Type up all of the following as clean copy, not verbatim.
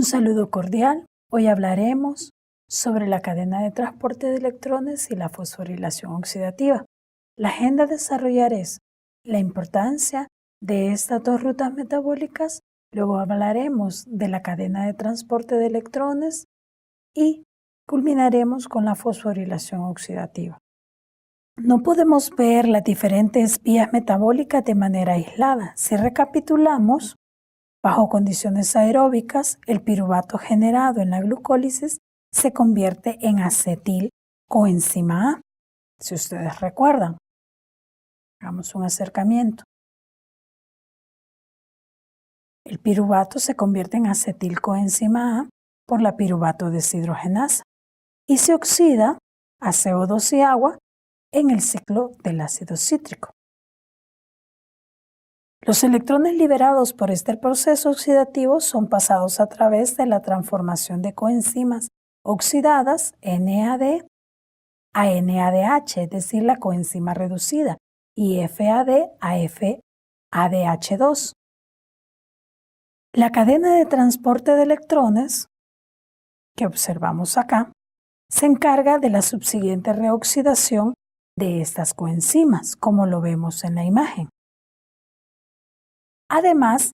Un saludo cordial. Hoy hablaremos sobre la cadena de transporte de electrones y la fosforilación oxidativa. La agenda a desarrollar es la importancia de estas dos rutas metabólicas, luego hablaremos de la cadena de transporte de electrones y culminaremos con la fosforilación oxidativa. No podemos ver las diferentes vías metabólicas de manera aislada. Si recapitulamos, bajo condiciones aeróbicas, el piruvato generado en la glucólisis se convierte en acetilcoenzima A. Si ustedes recuerdan, hagamos un acercamiento. El piruvato se convierte en acetilcoenzima A por la piruvato deshidrogenasa y se oxida a CO2 y agua en el ciclo del ácido cítrico. Los electrones liberados por este proceso oxidativo son pasados a través de la transformación de coenzimas oxidadas NAD a NADH, es decir, la coenzima reducida, y FAD a FADH2. La cadena de transporte de electrones, que observamos acá, se encarga de la subsiguiente reoxidación de estas coenzimas, como lo vemos en la imagen. Además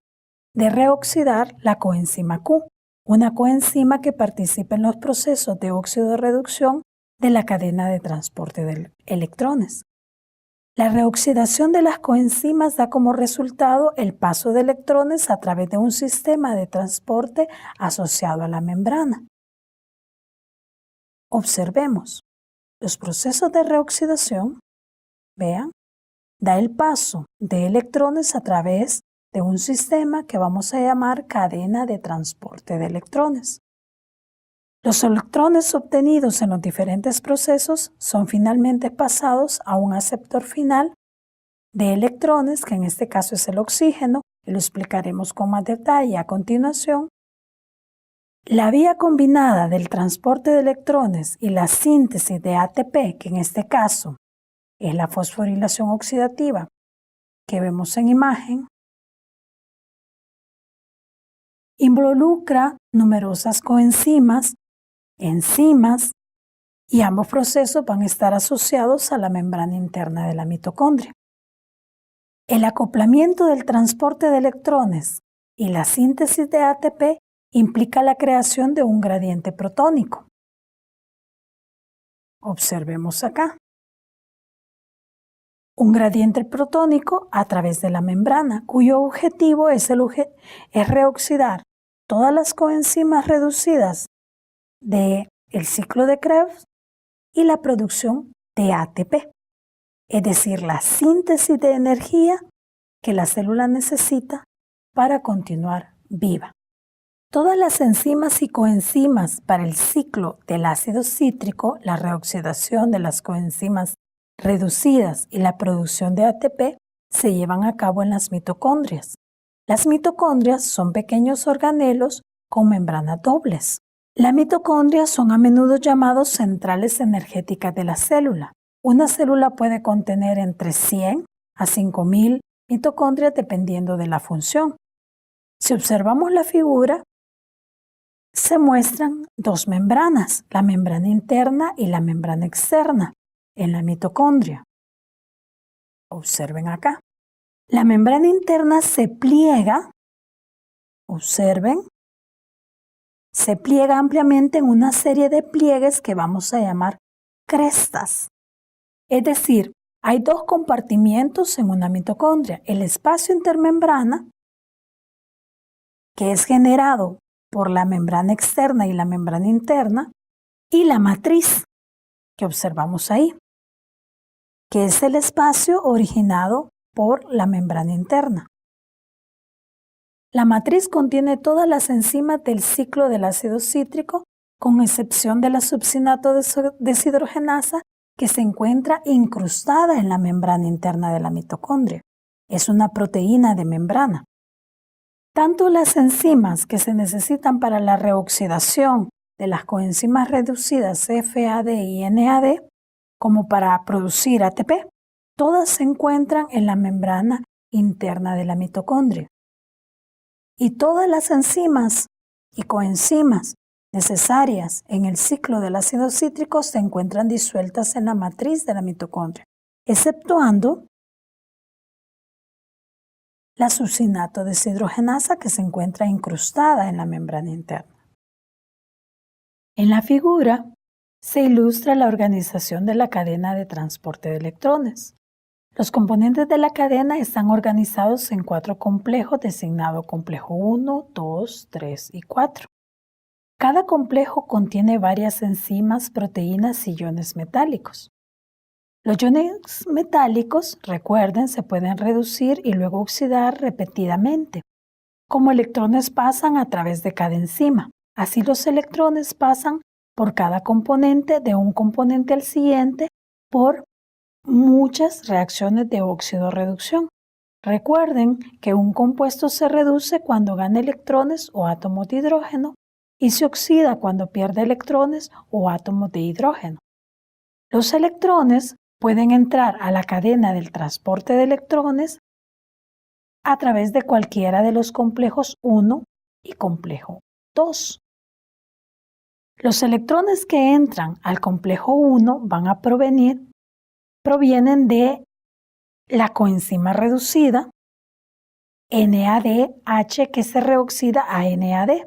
de reoxidar la coenzima Q, una coenzima que participa en los procesos de óxido-reducción de la cadena de transporte de electrones. La reoxidación de las coenzimas da como resultado el paso de electrones a través de un sistema de transporte asociado a la membrana. Observemos, los procesos de reoxidación, vean, da el paso de electrones a través de un sistema que vamos a llamar cadena de transporte de electrones. Los electrones obtenidos en los diferentes procesos son finalmente pasados a un aceptor final de electrones, que en este caso es el oxígeno, y lo explicaremos con más detalle a continuación. La vía combinada del transporte de electrones y la síntesis de ATP, que en este caso es la fosforilación oxidativa que vemos en imagen, involucra numerosas coenzimas, enzimas, y ambos procesos van a estar asociados a la membrana interna de la mitocondria. El acoplamiento del transporte de electrones y la síntesis de ATP implica la creación de un gradiente protónico. Observemos acá. Un gradiente protónico a través de la membrana, cuyo objetivo es reoxidar todas las coenzimas reducidas del ciclo de Krebs y la producción de ATP, es decir, la síntesis de energía que la célula necesita para continuar viva. Todas las enzimas y coenzimas para el ciclo del ácido cítrico, la reoxidación de las coenzimas reducidas y la producción de ATP se llevan a cabo en las mitocondrias. Las mitocondrias son pequeños organelos con membranas dobles. Las mitocondrias son a menudo llamados centrales energéticas de la célula. Una célula puede contener entre 100 a 5000 mitocondrias dependiendo de la función. Si observamos la figura, se muestran dos membranas, la membrana interna y la membrana externa, en la mitocondria. Observen acá. La membrana interna se pliega, observen, se pliega ampliamente en una serie de pliegues que vamos a llamar crestas. Es decir, hay dos compartimientos en una mitocondria, el espacio intermembrana, que es generado por la membrana externa y la membrana interna, y la matriz, que observamos ahí, que es el espacio originado por la membrana interna. La matriz contiene todas las enzimas del ciclo del ácido cítrico, con excepción de la succinato deshidrogenasa, que se encuentra incrustada en la membrana interna de la mitocondria. Es una proteína de membrana. Tanto las enzimas que se necesitan para la reoxidación de las coenzimas reducidas FAD y NAD, como para producir ATP, todas se encuentran en la membrana interna de la mitocondria. Y todas las enzimas y coenzimas necesarias en el ciclo del ácido cítrico se encuentran disueltas en la matriz de la mitocondria, exceptuando la succinato deshidrogenasa que se encuentra incrustada en la membrana interna. En la figura se ilustra la organización de la cadena de transporte de electrones. Los componentes de la cadena están organizados en 4 complejos designados complejo 1, 2, 3 y 4. Cada complejo contiene varias enzimas, proteínas y iones metálicos. Los iones metálicos, recuerden, se pueden reducir y luego oxidar repetidamente. Como electrones pasan a través de cada enzima, así los electrones pasan por cada componente de un componente al siguiente por muchas reacciones de óxido-reducción. Recuerden que un compuesto se reduce cuando gana electrones o átomos de hidrógeno y se oxida cuando pierde electrones o átomos de hidrógeno. Los electrones pueden entrar a la cadena del transporte de electrones a través de cualquiera de los complejos 1 y complejo 2. Los electrones que entran al complejo 1 provienen de la coenzima reducida NADH que se reoxida a NAD.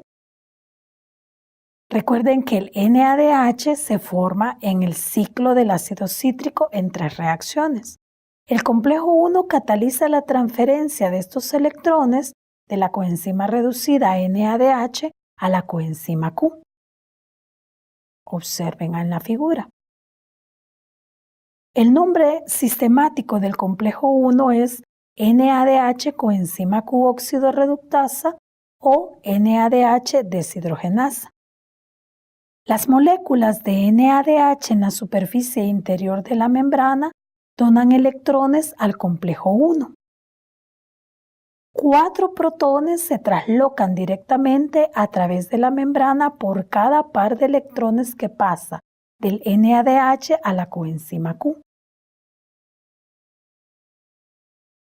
Recuerden que el NADH se forma en el ciclo del ácido cítrico en 3 reacciones. El complejo 1 cataliza la transferencia de estos electrones de la coenzima reducida NADH a la coenzima Q. Observen en la figura. El nombre sistemático del complejo 1 es NADH coenzima Q óxido reductasa o NADH deshidrogenasa. Las moléculas de NADH en la superficie interior de la membrana donan electrones al complejo 1. 4 protones se traslocan directamente a través de la membrana por cada par de electrones que pasa del NADH a la coenzima Q.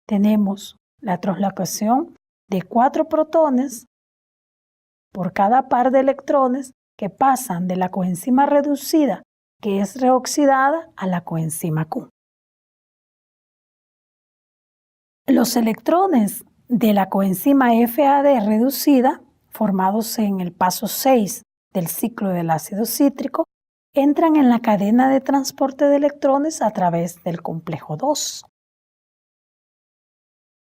Tenemos la traslocación de 4 protones por cada par de electrones que pasan de la coenzima reducida, que es reoxidada, a la coenzima Q. Los electrones de la coenzima FAD reducida, formados en el paso 6 del ciclo del ácido cítrico, entran en la cadena de transporte de electrones a través del complejo 2,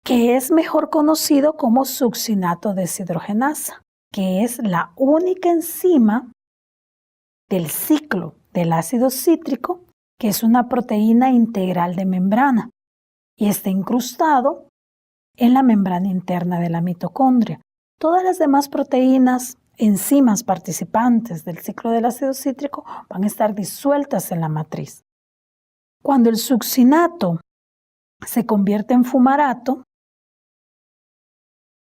que es mejor conocido como succinato deshidrogenasa, que es la única enzima del ciclo del ácido cítrico que es una proteína integral de membrana y está incrustado en la membrana interna de la mitocondria. Todas las demás proteínas, enzimas participantes del ciclo del ácido cítrico van a estar disueltas en la matriz. Cuando el succinato se convierte en fumarato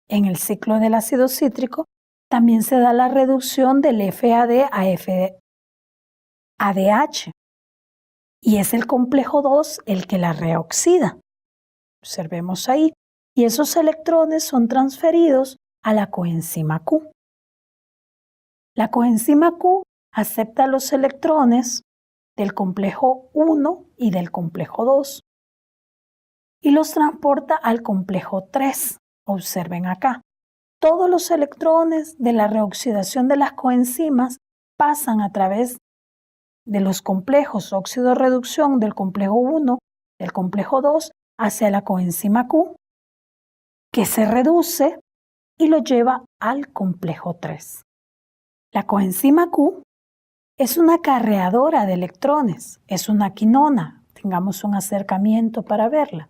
en el ciclo del ácido cítrico, también se da la reducción del FAD a FADH y es el complejo 2 el que la reoxida. Observemos ahí. Y esos electrones son transferidos a la coenzima Q. La coenzima Q acepta los electrones del complejo 1 y del complejo 2 y los transporta al complejo 3. Observen acá. Todos los electrones de la reoxidación de las coenzimas pasan a través de los complejos óxido-reducción del complejo 1, del complejo 2, hacia la coenzima Q, que se reduce y lo lleva al complejo 3. La coenzima Q es una acarreadora de electrones, es una quinona, tengamos un acercamiento para verla.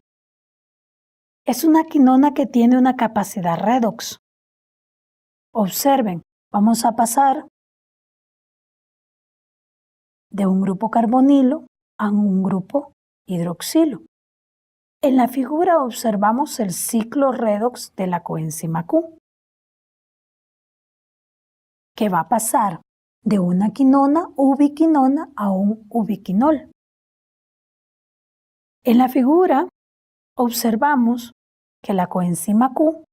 Es una quinona que tiene una capacidad redox. Observen, vamos a pasar de un grupo carbonilo a un grupo hidroxilo. En la figura observamos el ciclo redox de la coenzima Q, que va a pasar de una quinona ubiquinona a un ubiquinol. En la figura observamos que la coenzima Q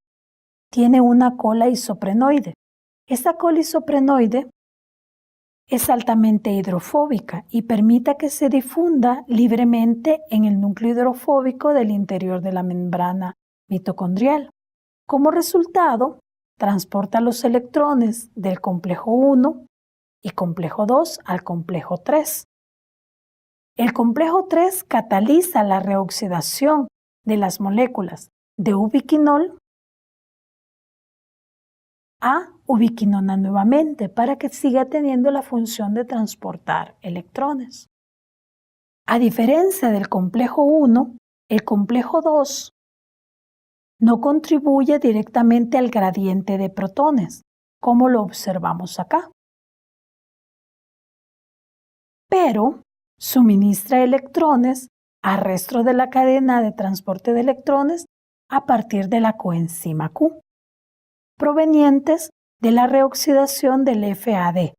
tiene una cola isoprenoide. Esta colisoprenoide es altamente hidrofóbica y permite que se difunda libremente en el núcleo hidrofóbico del interior de la membrana mitocondrial. Como resultado, transporta los electrones del complejo 1 y complejo 2 al complejo 3. El complejo 3 cataliza la reoxidación de las moléculas de ubiquinol a ubiquinona nuevamente para que siga teniendo la función de transportar electrones. A diferencia del complejo 1, el complejo 2 no contribuye directamente al gradiente de protones, como lo observamos acá, pero suministra electrones al resto de la cadena de transporte de electrones a partir de la coenzima Q, provenientes de la reoxidación del FAD.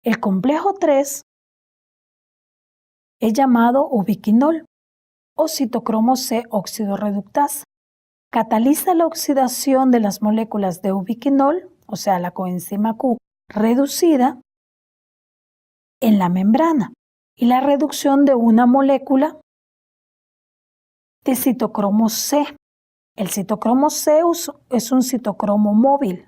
El complejo 3 es llamado ubiquinol o citocromo C óxido reductasa. Cataliza la oxidación de las moléculas de ubiquinol, o sea, la coenzima Q reducida, en la membrana y la reducción de una molécula de citocromo C. El citocromo C es un citocromo móvil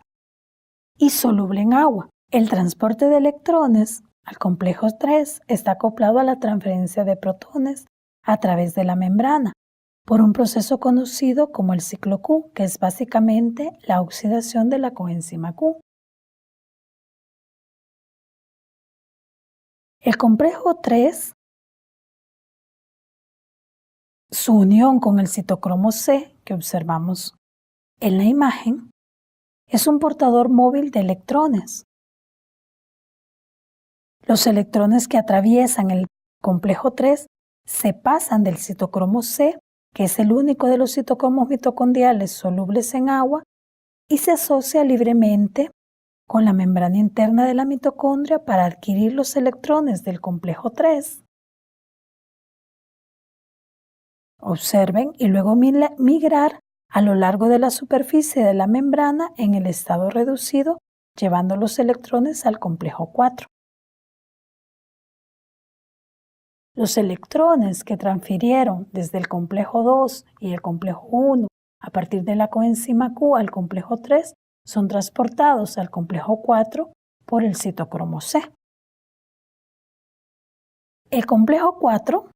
y soluble en agua. El transporte de electrones al complejo 3 está acoplado a la transferencia de protones a través de la membrana por un proceso conocido como el ciclo Q, que es básicamente la oxidación de la coenzima Q. El complejo 3, su unión con el citocromo C que observamos en la imagen, es un portador móvil de electrones. Los electrones que atraviesan el complejo 3 se pasan del citocromo C, que es el único de los citocromos mitocondriales solubles en agua, y se asocia libremente con la membrana interna de la mitocondria para adquirir los electrones del complejo 3. Observen y luego migrar a lo largo de la superficie de la membrana en el estado reducido, llevando los electrones al complejo 4. Los electrones que transfirieron desde el complejo 2 y el complejo 1 a partir de la coenzima Q al complejo 3 son transportados al complejo 4 por el citocromo C. El complejo 4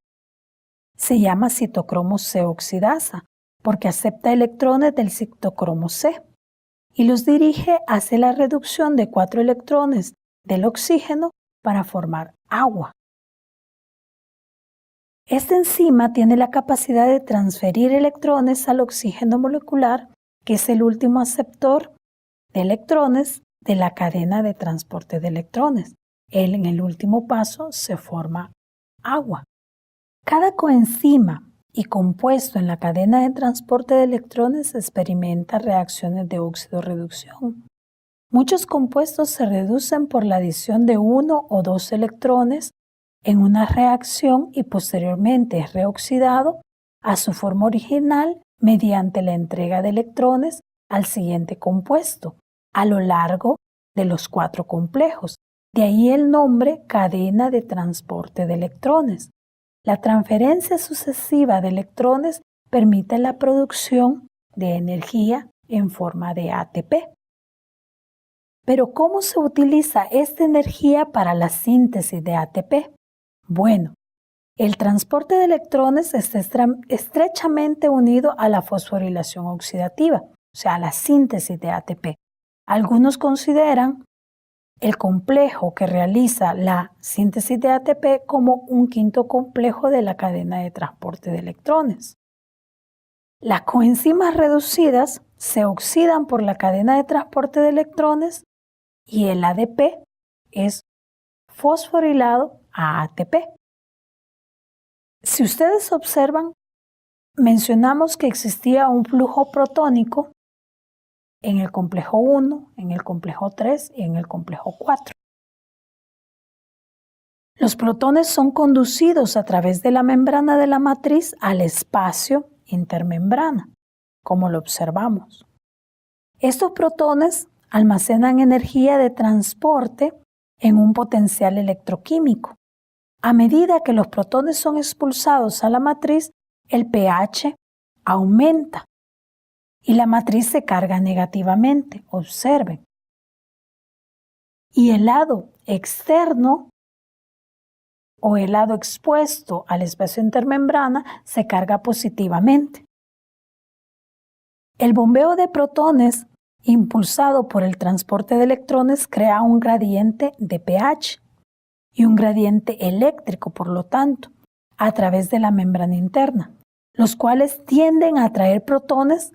se llama citocromo C oxidasa porque acepta electrones del citocromo C y los dirige hacia la reducción de 4 electrones del oxígeno para formar agua. Esta enzima tiene la capacidad de transferir electrones al oxígeno molecular, que es el último aceptor de electrones de la cadena de transporte de electrones. En el último paso se forma agua. Cada coenzima y compuesto en la cadena de transporte de electrones experimenta reacciones de óxido-reducción. Muchos compuestos se reducen por la adición de 1 o 2 electrones en una reacción y posteriormente es reoxidado a su forma original mediante la entrega de electrones al siguiente compuesto a lo largo de los 4 complejos. De ahí el nombre cadena de transporte de electrones. La transferencia sucesiva de electrones permite la producción de energía en forma de ATP. Pero ¿cómo se utiliza esta energía para la síntesis de ATP? Bueno, el transporte de electrones está estrechamente unido a la fosforilación oxidativa, o sea, a la síntesis de ATP. Algunos consideran el complejo que realiza la síntesis de ATP como un quinto complejo de la cadena de transporte de electrones. Las coenzimas reducidas se oxidan por la cadena de transporte de electrones y el ADP es fosforilado a ATP. Si ustedes observan, mencionamos que existía un flujo protónico en el complejo 1, en el complejo 3 y en el complejo 4. Los protones son conducidos a través de la membrana de la matriz al espacio intermembrana, como lo observamos. Estos protones almacenan energía de transporte en un potencial electroquímico. A medida que los protones son expulsados a la matriz, el pH aumenta y la matriz se carga negativamente. Observen. Y el lado externo o el lado expuesto al espacio intermembrana se carga positivamente. El bombeo de protones impulsado por el transporte de electrones crea un gradiente de pH y un gradiente eléctrico, por lo tanto, a través de la membrana interna, los cuales tienden a atraer protones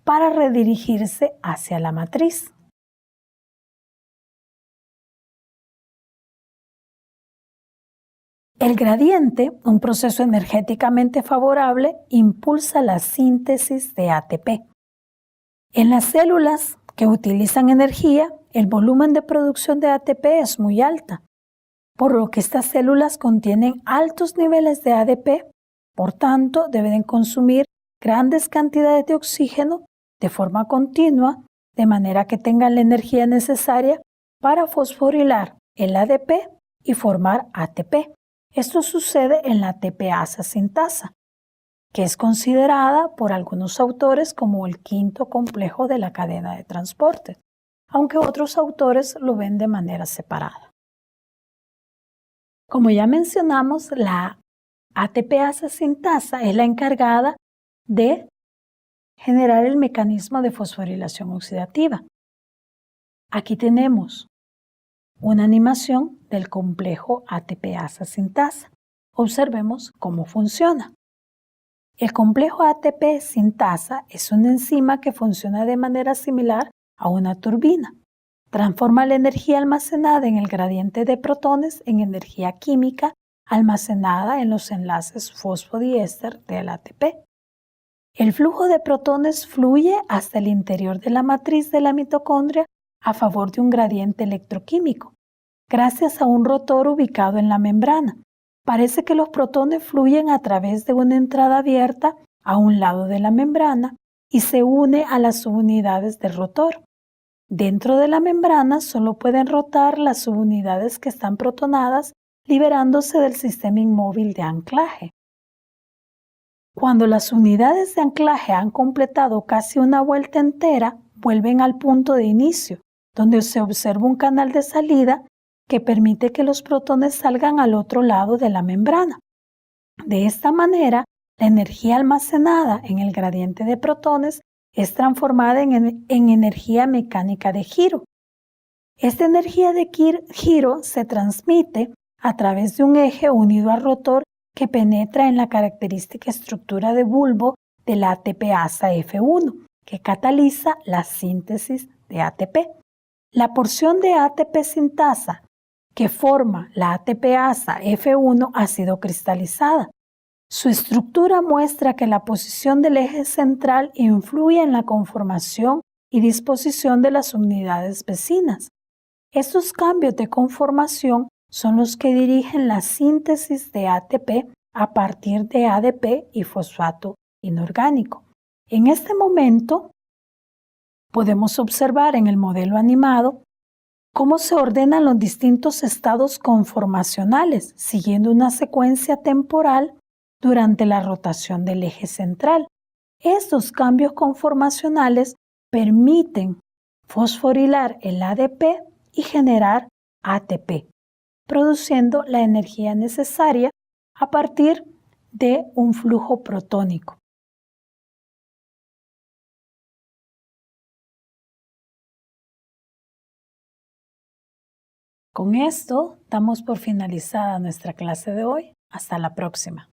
para redirigirse hacia la matriz. El gradiente, un proceso energéticamente favorable, impulsa la síntesis de ATP. En las células que utilizan energía, el volumen de producción de ATP es muy alta, por lo que estas células contienen altos niveles de ADP, por tanto, deben consumir grandes cantidades de oxígeno de forma continua, de manera que tengan la energía necesaria para fosforilar el ADP y formar ATP. Esto sucede en la ATPasa sintasa, que es considerada por algunos autores como el quinto complejo de la cadena de transporte, aunque otros autores lo ven de manera separada. Como ya mencionamos, la ATPasa sintasa es la encargada de generar el mecanismo de fosforilación oxidativa. Aquí tenemos una animación del complejo ATPasa sintasa. Observemos cómo funciona. El complejo ATP sintasa es una enzima que funciona de manera similar a una turbina. Transforma la energía almacenada en el gradiente de protones en energía química almacenada en los enlaces fosfodiéster del ATP. El flujo de protones fluye hasta el interior de la matriz de la mitocondria a favor de un gradiente electroquímico, gracias a un rotor ubicado en la membrana. Parece que los protones fluyen a través de una entrada abierta a un lado de la membrana y se une a las subunidades del rotor. Dentro de la membrana solo pueden rotar las subunidades que están protonadas, liberándose del sistema inmóvil de anclaje. Cuando las unidades de anclaje han completado casi una vuelta entera, vuelven al punto de inicio, donde se observa un canal de salida que permite que los protones salgan al otro lado de la membrana. De esta manera, la energía almacenada en el gradiente de protones es transformada en energía mecánica de giro. Esta energía de giro se transmite a través de un eje unido al rotor que penetra en la característica estructura de bulbo de la ATPasa F1, que cataliza la síntesis de ATP. La porción de ATP sintasa que forma la ATPasa F1 ha sido cristalizada. Su estructura muestra que la posición del eje central influye en la conformación y disposición de las unidades vecinas. Estos cambios de conformación son los que dirigen la síntesis de ATP a partir de ADP y fosfato inorgánico. En este momento, podemos observar en el modelo animado cómo se ordenan los distintos estados conformacionales, siguiendo una secuencia temporal durante la rotación del eje central. Estos cambios conformacionales permiten fosforilar el ADP y generar ATP, produciendo la energía necesaria a partir de un flujo protónico. Con esto damos por finalizada nuestra clase de hoy. Hasta la próxima.